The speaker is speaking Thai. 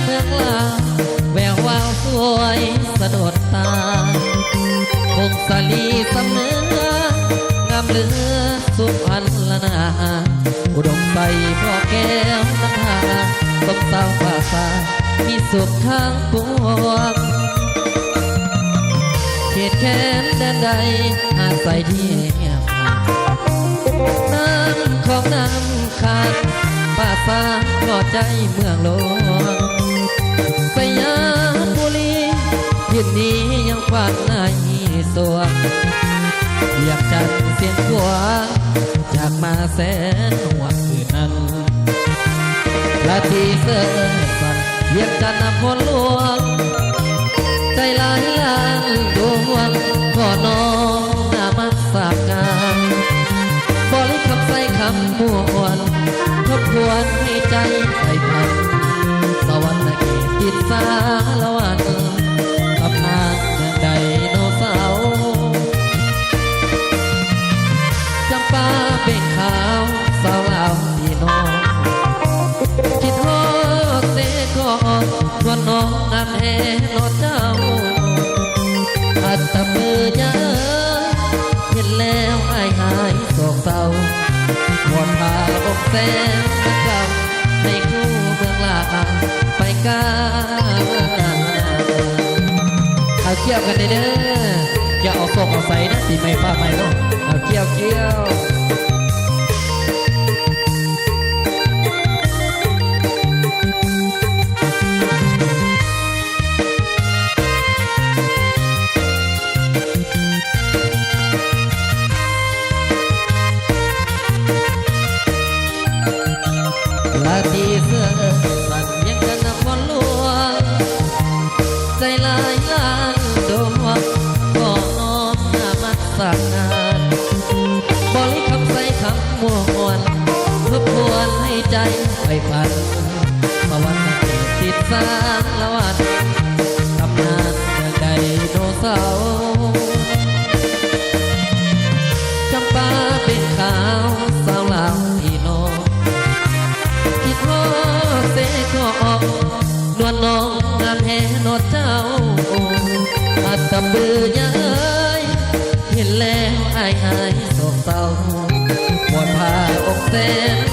เมืองลาวแวววาวสวยสะดุดตาคงสลีสำเนื้องามเหลือสุพรรณละนาอุดมใสพ่อแก้วน้ำทาตบสาวป่าสามีสุขทางปวงเขตแค้นแดนใดอาศัยที่เงียบน้ำของน้ำขาดป่าสาก่อใจเมืองหลวงสยามบุรียืนนี้ยังฝันในสวงอยากจัดเสียงขวานจากมาแสนหวังคืนนั้นลาทีเสื้อสั่นเยียบจันทร์คนหลวงใจลายล้านดวงขอน้องนามัสการบริคำใส่คำมวนทบทวนให้ใจใส่พันสวรรค์เขตติดสารวันตำนานเมืองไดโนเสาร์จำปาเป็นขาวสาวลาวพี่น้องคิดฮอดเสกอนวันน้องงามแห่รถเจ้าอัตตะมือเยอะเห็นแล้วอายหายโศกเศร้าวอนพาอกแสนเก่าในคู่เมืองลาวไปกาเอาเกี่ยวกันเด้ออย่าเอาศกเอาใส่นะตีไม่ฟ้าไม่ลงเอาเกี่ยวลาทีเสื้อสั่นยังกันนครหลวงใจลายล้านดวงขอน้อมนามัสการบริคำใส่คำม่วนทบทวนให้ใจไปพันมาวันตะเกียบติดสารละวันตำนานเมืองไดโนเสาร์จำปาเป็นขาวสาวลาวพี่น้องคิดว่าเสกออกนวลน้องงามแห่นอดเจ้าอัตตะบือเย้ยเห็นแล้วอายหายโศกเศร้าหมดผ้าอกแสน